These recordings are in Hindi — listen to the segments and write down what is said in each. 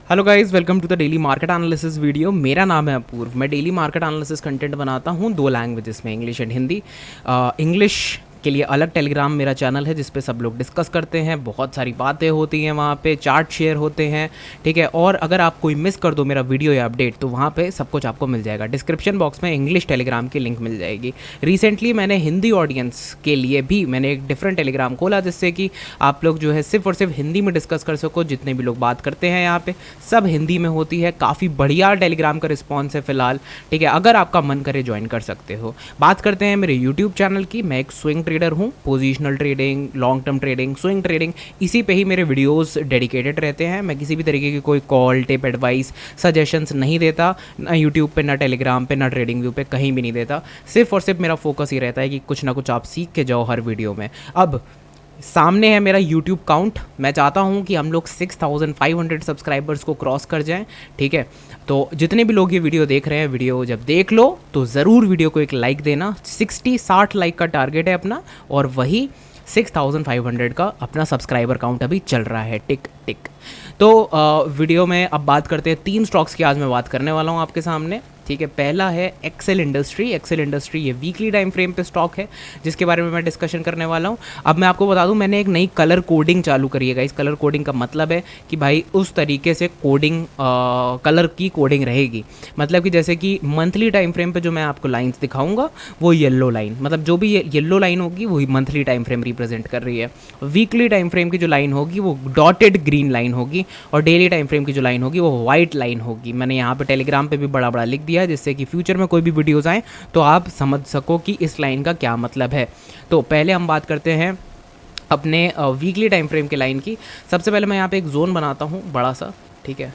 Hello guys, welcome to the daily market analysis video. मेरा नाम है अपूर्व। मैं डेली मार्केट एनालिसिस कंटेंट बनाता हूँ दो लैंग्वेजेस में, इंग्लिश एंड हिंदी। इंग्लिश के लिए अलग टेलीग्राम मेरा चैनल है जिस पे सब लोग डिस्कस करते हैं, बहुत सारी बातें होती हैं वहाँ पे, चार्ट शेयर होते हैं, ठीक है। और अगर आप कोई मिस कर दो मेरा वीडियो या अपडेट तो वहाँ पे सब कुछ आपको मिल जाएगा। डिस्क्रिप्शन बॉक्स में इंग्लिश टेलीग्राम की लिंक मिल जाएगी। रिसेंटली मैंने हिंदी ऑडियंस के लिए भी मैंने एक डिफरेंट टेलीग्राम खोला जिससे कि आप लोग जो है सिर्फ और सिर्फ हिंदी में डिस्कस कर सको। जितने भी लोग बात करते हैं यहाँ पे सब हिंदी में होती है। काफ़ी बढ़िया टेलीग्राम का रिस्पॉन्स है फिलहाल, ठीक है। अगर आपका मन करे ज्वाइन कर सकते हो। बात करते हैं मेरे यूट्यूब चैनल की। मैं एक स्विंग ट्रेडर हूँ, positional trading, long term trading, swing trading, इसी पे ही मेरे वीडियोस डेडिकेटेड रहते हैं। मैं किसी भी तरीके की कोई कॉल, टिप, एडवाइस, सजेशंस नहीं देता, ना यूट्यूब पे, ना टेलीग्राम पे, ना ट्रेडिंग व्यू पे, कहीं भी नहीं देता। सिर्फ और सिर्फ मेरा फोकस ही रहता है कि कुछ ना कुछ आप सीख के जाओ हर वीडियो में। अब सामने है मेरा YouTube काउंट। मैं चाहता हूँ कि हम लोग 6500 सब्सक्राइबर्स को क्रॉस कर जाएं, ठीक है। तो जितने भी लोग ये वीडियो देख रहे हैं, वीडियो जब देख लो तो ज़रूर वीडियो को एक लाइक देना। 60 लाइक का टारगेट है अपना, और वही 6500 का अपना सब्सक्राइबर काउंट अभी चल रहा है, टिक टिक। तो वीडियो में अब बात करते हैं 3 स्टॉक्स की। आज मैं बात करने वाला हूँ आपके सामने, ठीक है। पहला है एक्सेल इंडस्ट्री। एक्सेल इंडस्ट्री ये वीकली टाइम फ्रेम पे स्टॉक है जिसके बारे में मैं डिस्कशन करने वाला हूँ। अब मैं आपको बता दूँ, मैंने एक नई कलर कोडिंग चालू करी है। इस कलर कोडिंग का मतलब है कि भाई उस तरीके से कोडिंग, कलर की कोडिंग रहेगी। मतलब कि जैसे कि मंथली टाइम फ्रेम पे जो मैं आपको लाइन्स दिखाऊंगा वो येलो लाइन, मतलब जो भी येलो लाइन होगी वही मंथली टाइम फ्रेम रिप्रेजेंट कर रही है। वीकली टाइम फ्रेम की जो लाइन होगी वो डॉटेड ग्रीन लाइन होगी, और डेली टाइम फ्रेम की जो लाइन होगी वो वाइट लाइन होगी। मैंने यहाँ पे टेलीग्राम पे भी बड़ा बड़ा लिख दिया है जिससे कि फ्यूचर में कोई भी वीडियोस आए तो आप समझ सको कि इस लाइन का क्या मतलब है। तो पहले हम बात करते हैं अपने वीकली टाइम फ्रेम के लाइन की। सबसे पहले मैं यहाँ पे एक जोन बनाता हूँ बड़ा सा, ठीक है।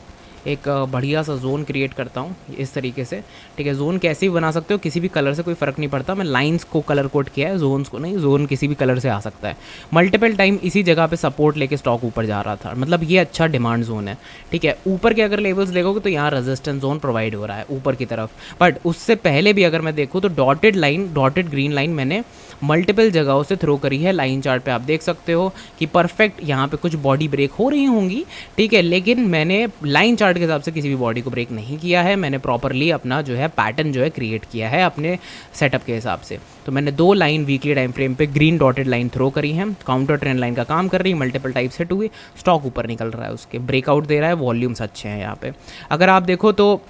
एक बढ़िया सा जोन क्रिएट करता हूँ इस तरीके से, ठीक है। जोन कैसे भी बना सकते हो, किसी भी कलर से कोई फ़र्क नहीं पड़ता। मैं लाइंस को कलर कोड किया है, जोन्स को नहीं। जोन किसी भी कलर से आ सकता है। मल्टीपल टाइम इसी जगह पे सपोर्ट लेके स्टॉक ऊपर जा रहा था, मतलब ये अच्छा डिमांड जोन है, ठीक है। ऊपर के अगर लेवल्स देखोगे तो यहाँ रेजिस्टेंस जोन प्रोवाइड हो रहा है ऊपर की तरफ। बट उससे पहले भी अगर मैं देखूँ तो dotted line, dotted green line मैंने मल्टीपल जगहों से थ्रो करी है। लाइन चार्ट पे आप देख सकते हो कि परफेक्ट यहाँ पे कुछ बॉडी ब्रेक हो रही होंगी, ठीक है। लेकिन मैंने लाइन चार्ट के हिसाब से किसी भी बॉडी को ब्रेक नहीं किया है। मैंने प्रॉपरली अपना जो है पैटर्न जो है क्रिएट किया है अपने सेटअप के हिसाब से। तो मैंने 2 लाइन वीकली टाइम फ्रेम पे ग्रीन डॉटेड लाइन थ्रो करी है। काउंटर ट्रेंड लाइन का काम कर रही है, मल्टीपल टाइप सेट हुई, स्टॉक ऊपर निकल रहा है, उसके ब्रेकआउट दे रहा है, वॉल्यूम्स अच्छे हैं यहाँ पे। अगर आप देखो तो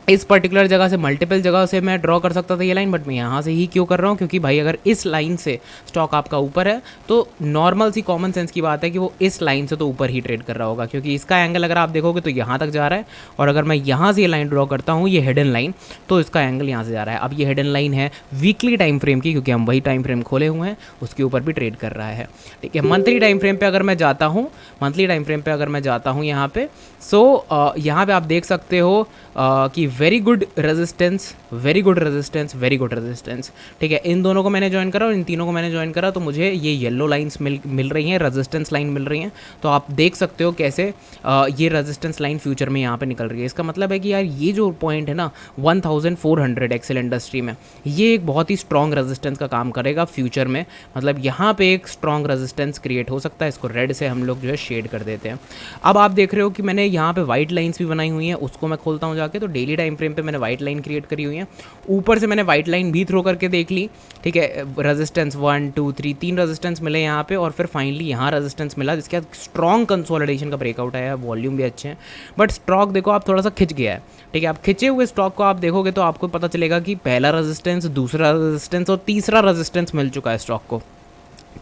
इस पर्टिकुलर जगह से, मल्टीपल जगह से मैं ड्रॉ कर सकता था ये लाइन, बट मैं यहाँ से ही क्यों कर रहा हूँ, क्योंकि भाई अगर इस लाइन से स्टॉक आपका ऊपर है तो नॉर्मल सी कॉमन सेंस की बात है कि वो इस लाइन से तो ऊपर ही ट्रेड कर रहा होगा, क्योंकि इसका एंगल अगर आप देखोगे तो यहाँ तक जा रहा है। और अगर मैं यहाँ से ये लाइन ड्रॉ करता हूँ, ये हिडन लाइन, तो इसका एंगल यहाँ से जा रहा है। अब ये हिडन लाइन है वीकली टाइम फ्रेम की, क्योंकि हम वही टाइम फ्रेम खोले हुए हैं, उसके ऊपर भी ट्रेड कर रहा है, ठीक है। मंथली टाइम फ्रेम पे अगर मैं जाता हूँ, मंथली टाइम फ्रेम पे अगर मैं जाता हूँ यहाँ पे, सो यहाँ पे आप देख सकते हो कि very good resistance, very good resistance, very good resistance, ठीक है। इन दोनों को मैंने ज्वाइन करा और इन तीनों को मैंने ज्वाइन करा, तो मुझे ये येलो लाइंस मिल रही हैं, रेजिस्टेंस लाइन मिल रही हैं। तो आप देख सकते हो कैसे ये रेजिस्टेंस लाइन फ्यूचर में यहाँ पे निकल रही है। इसका मतलब है कि यार ये जो पॉइंट है ना 1400 एक्सेल इंडस्ट्री में, ये एक बहुत ही स्ट्रॉन्ग रेजिस्टेंस का काम करेगा फ्यूचर में। मतलब यहाँ पे एक स्ट्रॉन्ग रेजिस्टेंस क्रिएट हो सकता है। इसको रेड से हम लोग जो है शेड कर देते हैं। अब आप देख रहे हो कि मैंने यहाँ पे वाइट लाइन्स भी बनाई हुई हैं, उसको मैं खोलता हूँ जाके। तो डेली टाइम फ्रेम पे मैंने वाइट लाइन क्रिएट करी हुई है, ऊपर से मैंने वाइट लाइन भी थ्रो करके देख ली, ठीक है। रेजिस्टेंस 1 2 3 3 रेजिस्टेंस मिले यहाँ पे, और फिर फाइनली यहाँ रेजिस्टेंस मिला जिसके बाद स्ट्रॉन्ग कंसोलिडेशन का ब्रेकआउट आया है। वॉल्यूम भी अच्छे हैं, बट स्टॉक देखो आप थोड़ा सा खिंच गया है, ठीक है। आप खिंचे हुए स्टॉक को आप देखोगे तो आपको पता चलेगा कि पहला रेजिस्टेंस, दूसरा रेजिस्टेंस और तीसरा रेजिस्टेंस मिल चुका है स्टॉक को।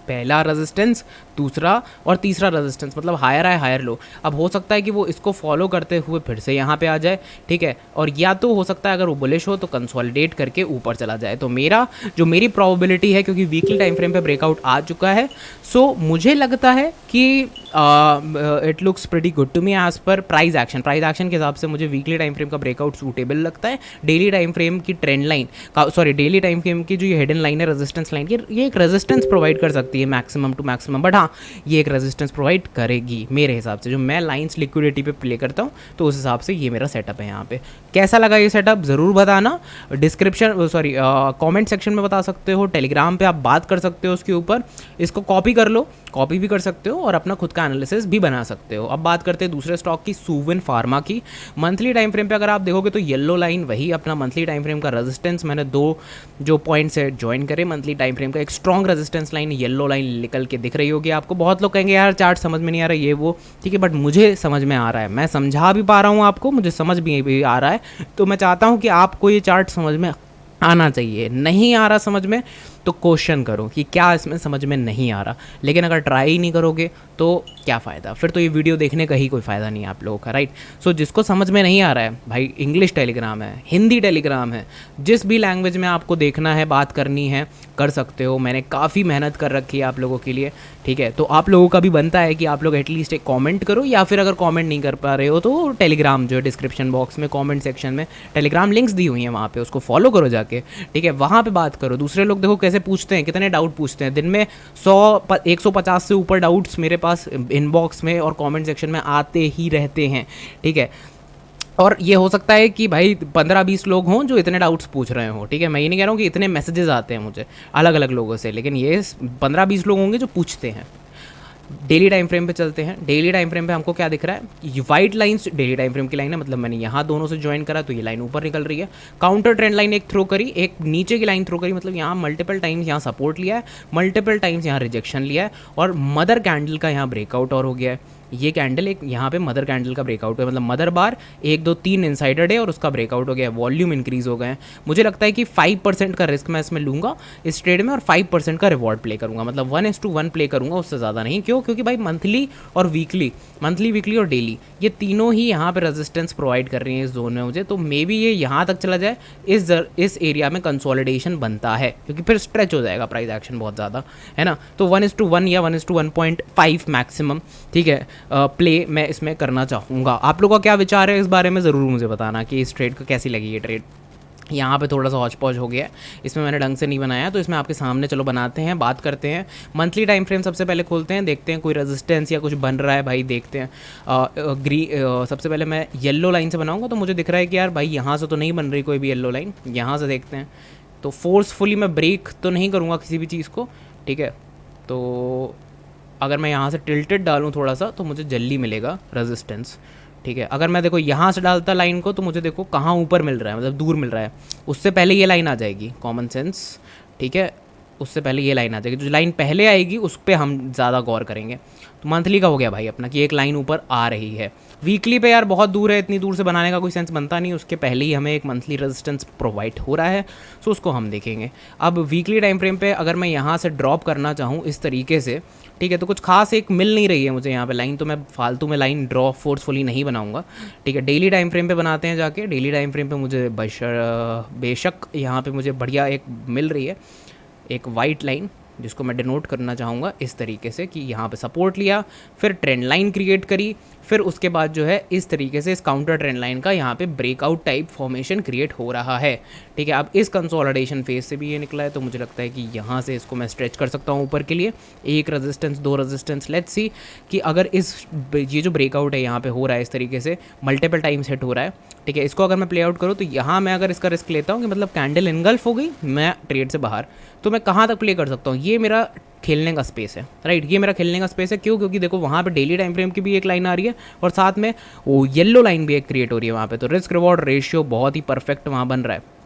पहला रेजिस्टेंस, दूसरा और तीसरा रेजिस्टेंस, मतलब हायर हाई हायर लो। अब हो सकता है कि वो इसको फॉलो करते हुए फिर से यहाँ पे आ जाए, ठीक है। और या तो हो सकता है अगर वो बुलिश हो तो कंसोलिडेट करके ऊपर चला जाए। तो मेरी प्रोबेबिलिटी है, क्योंकि वीकली टाइम फ्रेम पे ब्रेकआउट आ चुका है, सो मुझे लगता है कि it looks pretty good to me as per price action के हिसाब से मुझे वीकली टाइम फ्रेम का ब्रेकआउट सूटेबल लगता है। डेली टाइम फ्रेम की trend line, sorry daily time frame की जो ये हिडन लाइन है रेजिस्टेंस लाइन की, ये एक रेजिस्टेंस प्रोवाइड कर सकती है लिए मैक्सिमम टू मैक्सिमम, बट हाँ ये एक रेजिस्टेंस प्रोवाइड करेगी मेरे हिसाब से। जो मैं लाइन्स लिक्विडिटी पे प्ले करता हूँ तो उस हिसाब से ये मेरा सेटअप है यहाँ पे। कैसा लगा ये सेटअप ज़रूर बताना, डिस्क्रिप्शन सॉरी कमेंट सेक्शन में बता सकते हो, टेलीग्राम पे आप बात कर सकते हो उसके ऊपर, इसको कॉपी कर लो, कॉपी भी कर सकते हो और अपना खुद का एनालिसिस भी बना सकते हो। अब बात करते हैं दूसरे स्टॉक की, सुवेन फार्मा की। मंथली टाइम फ्रेम पे अगर आप देखोगे तो येलो लाइन वही अपना मंथली टाइम फ्रेम का रेजिस्टेंस, मैंने दो जो पॉइंट्स है ज्वाइन करे मंथली टाइम फ्रेम का, एक strong resistance line yellow line निकल के दिख रही होगी आपको। बहुत लोग कहेंगे यार चार्ट समझ में नहीं आ रहा ये वो, ठीक है, बट मुझे समझ में आ रहा है, मैं समझा भी पा रहा हूँ आपको, मुझे समझ भी आ रहा है, तो मैं चाहता हूँ कि आपको ये चार्ट समझ में आना चाहिए। नहीं आ रहा समझ में तो क्वेश्चन करो कि क्या इसमें समझ में नहीं आ रहा, लेकिन अगर ट्राई ही नहीं करोगे तो क्या फ़ायदा, फिर तो ये वीडियो देखने का ही कोई फ़ायदा नहीं है आप लोगों का, राइट। सो जिसको समझ में नहीं आ रहा है भाई, इंग्लिश टेलीग्राम है, हिंदी टेलीग्राम है, जिस भी लैंग्वेज में आपको देखना है बात करनी है कर सकते हो। मैंने काफ़ी मेहनत कर रखी है आप लोगों के लिए, ठीक है, तो आप लोगों का भी बनता है कि आप लोग एटलीस्ट एक कॉमेंट करो, या फिर अगर कॉमेंट नहीं कर पा रहे हो तो टेलीग्राम जो है डिस्क्रिप्शन बॉक्स में कॉमेंट सेक्शन में टेलीग्राम लिंक्स दी हुई हैं, वहाँ पे उसको फॉलो करो जाके, ठीक है, वहाँ पे बात करो। दूसरे लोग देखो कैसे पूछते हैं, कितने डाउट पूछते हैं दिन में, 150 से ऊपर डाउट्स मेरे पास इनबॉक्स में और कमेंट सेक्शन में आते ही रहते हैं, ठीक है। और ये हो सकता है कि भाई 15-20 लोग हों जो इतने डाउट्स पूछ रहे हों, ठीक है, मैं ये नहीं कह रहा हूँ कि इतने मैसेजेस आते हैं मुझे अलग अलग लोगों से, लेकिन ये 15-20 लोग होंगे जो पूछते हैं। डेली टाइम फ्रेम पे चलते हैं। डेली टाइम फ्रेम पे हमको क्या दिख रहा है, ये white lines daily time frame की लाइन है, मतलब मैंने यहाँ दोनों से ज्वाइन करा तो ये लाइन ऊपर निकल रही है। काउंटर ट्रेंड लाइन एक थ्रो करी, एक नीचे की लाइन थ्रो करी, मतलब यहाँ मल्टीपल टाइम्स यहाँ सपोर्ट लिया है, मल्टीपल टाइम्स यहाँ रिजेक्शन लिया है, और मदर कैंडल का यहाँ ब्रेकआउट और हो गया है। ये कैंडल एक यहाँ पे मदर कैंडल का ब्रेकआउट है, मतलब मदर बार 1 2 3 इनसाइडर डे और उसका ब्रेकआउट हो गया है, वॉल्यूम इंक्रीज हो गए हैं। मुझे लगता है कि 5% का रिस्क मैं इसमें लूँगा इस ट्रेड में और 5% का रिवॉर्ड प्ले करूँगा, मतलब 1:1 प्ले करूँगा, उससे ज़्यादा नहीं। क्यों? क्योंकि भाई मंथली और वीकली, मंथली वीकली और डेली ये तीनों ही यहाँ पे रेजिस्टेंस प्रोवाइड कर रही हैं इस जोन में मुझे, तो मे बी ये यहाँ तक चला जाए, इस एरिया में कंसोलिडेशन बनता है, क्योंकि फिर स्ट्रेच हो जाएगा प्राइस एक्शन बहुत ज़्यादा, है ना। तो 1:1 या 1:1.5 मैक्सिमम, ठीक है, प्ले मैं इसमें करना चाहूँगा। आप लोगों का क्या विचार है इस बारे में ज़रूर मुझे बताना कि इस ट्रेड को कैसी लगी ये ट्रेड। यहाँ पे थोड़ा सा हौच पौच हो गया है, इसमें मैंने ढंग से नहीं बनाया, तो इसमें आपके सामने चलो बनाते हैं, बात करते हैं। मंथली टाइम फ्रेम सबसे पहले खोलते हैं, देखते हैं कोई रेजिस्टेंस या कुछ बन रहा है भाई, देखते हैं। सबसे पहले मैं येलो लाइन से बनाऊँगा, तो मुझे दिख रहा है कि यार भाई यहाँ से तो नहीं बन रही कोई भी येलो लाइन, यहाँ से देखते हैं। तो फोर्सफुली मैं ब्रेक तो नहीं करूँगा किसी भी चीज़ को, ठीक है। तो अगर मैं यहाँ से टिल्टेड डालूँ थोड़ा सा तो मुझे जल्दी मिलेगा रेजिस्टेंस, ठीक है। अगर मैं देखो यहाँ से डालता लाइन को तो मुझे देखो कहाँ ऊपर मिल रहा है, मतलब दूर मिल रहा है, उससे पहले ये लाइन आ जाएगी, कॉमन सेंस, ठीक है, उससे पहले ये लाइन आ जाएगी। जो लाइन पहले आएगी उस पर हम ज़्यादा गौर करेंगे। तो मंथली का हो गया भाई अपना कि एक लाइन ऊपर आ रही है। वीकली पे यार बहुत दूर है, इतनी दूर से बनाने का कोई सेंस बनता नहीं, उसके पहले ही हमें एक मंथली रेजिस्टेंस प्रोवाइड हो रहा है, सो उसको हम देखेंगे। अब वीकली टाइम फ्रेम पे अगर मैं यहाँ से ड्रॉप करना चाहूँ इस तरीके से, ठीक है, तो कुछ खास एक मिल नहीं रही है मुझे यहाँ पे लाइन, तो मैं फालतू में लाइन ड्रॉ फोर्सफुली नहीं बनाऊँगा, ठीक है। डेली टाइम फ्रेम पे बनाते हैं जाके। डेली टाइम फ्रेम पे मुझे बेशक यहाँ पे मुझे बढ़िया एक मिल रही है, एक वाइट लाइन, जिसको मैं डिनोट करना चाहूँगा इस तरीके से कि यहाँ पे सपोर्ट लिया, फिर ट्रेंड लाइन क्रिएट करी, फिर उसके बाद जो है इस तरीके से इस काउंटर ट्रेंड लाइन का यहाँ पे ब्रेकआउट टाइप फॉर्मेशन क्रिएट हो रहा है, ठीक है। अब इस कंसोलिडेशन फेज से भी ये निकला है, तो मुझे लगता है कि यहाँ से इसको मैं स्ट्रेच कर सकता हूँ ऊपर के लिए, एक रेजिस्टेंस, दो रेजिस्टेंस। लेट्स सी कि अगर ये जो ब्रेकआउट है यहाँ पे हो रहा है इस तरीके से मल्टीपल टाइम्स हिट हो रहा है, ठीक है, इसको अगर मैं प्ले आउट करूँ तो यहाँ मैं अगर इसका रिस्क लेता हूँ कि मतलब कैंडल इनगल्फ हो गई, मैं ट्रेड से बाहर, तो मैं कहाँ तक प्ले कर सकता हूँ, ये मेरा खेलने का स्पेस है, राइट, ये मेरा खेलने का स्पेस है। क्यों? क्योंकि देखो वहाँ पे डेली टाइम फ्रेम की भी एक लाइन आ रही है और साथ में वो येलो लाइन भी एक क्रिएट हो रही है वहाँ पे, तो रिस्क रिवॉर्ड रेशियो बहुत ही परफेक्ट वहाँ बन रहा है।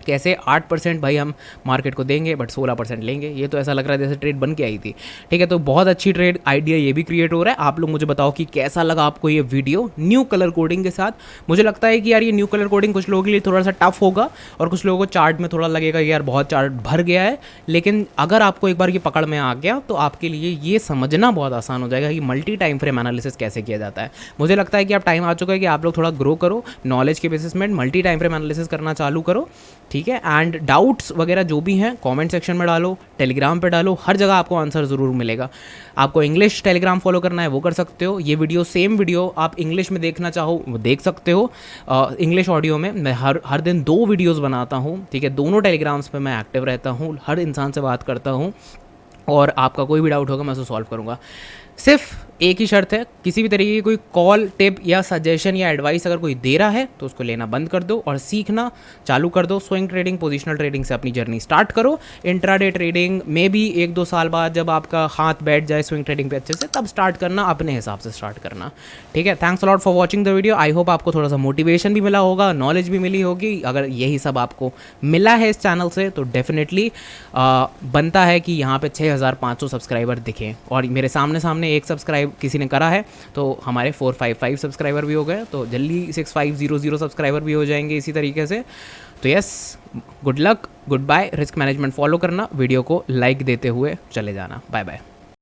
कैसे 8% भाई हम मार्केट को देंगे बट 16% लेंगे, ये तो ऐसा लग रहा है जैसे ट्रेड बन के आई थी, ठीक है। तो बहुत अच्छी ट्रेड आइडिया ये भी क्रिएट हो रहा है। आप लोग मुझे बताओ कि कैसा लगा आपको ये वीडियो न्यू कलर कोडिंग के साथ। मुझे लगता है कि यार ये न्यू कलर कोडिंग कुछ लोगों के लिए थोड़ा सा टफ होगा और कुछ लोगों को चार्ट में थोड़ा लगेगा यार बहुत चार्ट भर गया है, लेकिन अगर आपको एक बार ये पकड़ में आ गया तो आपके लिए ये समझना बहुत आसान हो जाएगा कि मल्टी टाइम फ्रेम एनालिसिस कैसे किया जाता है। मुझे लगता है कि अब टाइम आ चुका है कि आप लोग थोड़ा ग्रो करो, नॉलेज के बेसिस में मल्टी टाइम फ्रेम एनालिसिस करना चालू करो, ठीक है। एंड डाउट्स वगैरह जो भी हैं कमेंट सेक्शन में डालो, टेलीग्राम पे डालो, हर जगह आपको आंसर ज़रूर मिलेगा। आपको इंग्लिश टेलीग्राम फॉलो करना है वो कर सकते हो। ये वीडियो सेम वीडियो आप इंग्लिश में देखना चाहो वो देख सकते हो। इंग्लिश ऑडियो में मैं हर दिन 2 वीडियोज़ बनाता हूँ, ठीक है। दोनों टेलीग्राम्स पे मैं एक्टिव रहता हूँ, हर इंसान से बात करता हूँ और आपका कोई भी डाउट होगा मैं उसको सॉल्व करूँगा। सिर्फ एक ही शर्त है, किसी भी तरीके की कोई कॉल, टिप या सजेशन या एडवाइस अगर कोई दे रहा है तो उसको लेना बंद कर दो और सीखना चालू कर दो। स्विंग ट्रेडिंग, पोजिशनल ट्रेडिंग से अपनी जर्नी स्टार्ट करो। इंट्राडे ट्रेडिंग में भी 1-2 साल बाद जब आपका हाथ बैठ जाए स्विंग ट्रेडिंग पे अच्छे से, तब स्टार्ट करना, अपने हिसाब से स्टार्ट करना। ठीक है, thanks a lot for watching the video. I hope आपको थोड़ा सा मोटिवेशन भी मिला होगा, नॉलेज भी मिली होगी। अगर यही सब आपको मिला है इस चैनल से तो डेफिनेटली बनता है कि यहाँ पे 6500 सब्सक्राइबर दिखें। और मेरे सामने एक सब्सक्राइब किसी ने करा है तो हमारे 455 सब्सक्राइबर भी हो गए, तो जल्दी 6500 सब्सक्राइबर भी हो जाएंगे इसी तरीके से। तो yes, good luck, goodbye. Risk management follow करना, वीडियो को लाइक देते हुए चले जाना। Bye bye.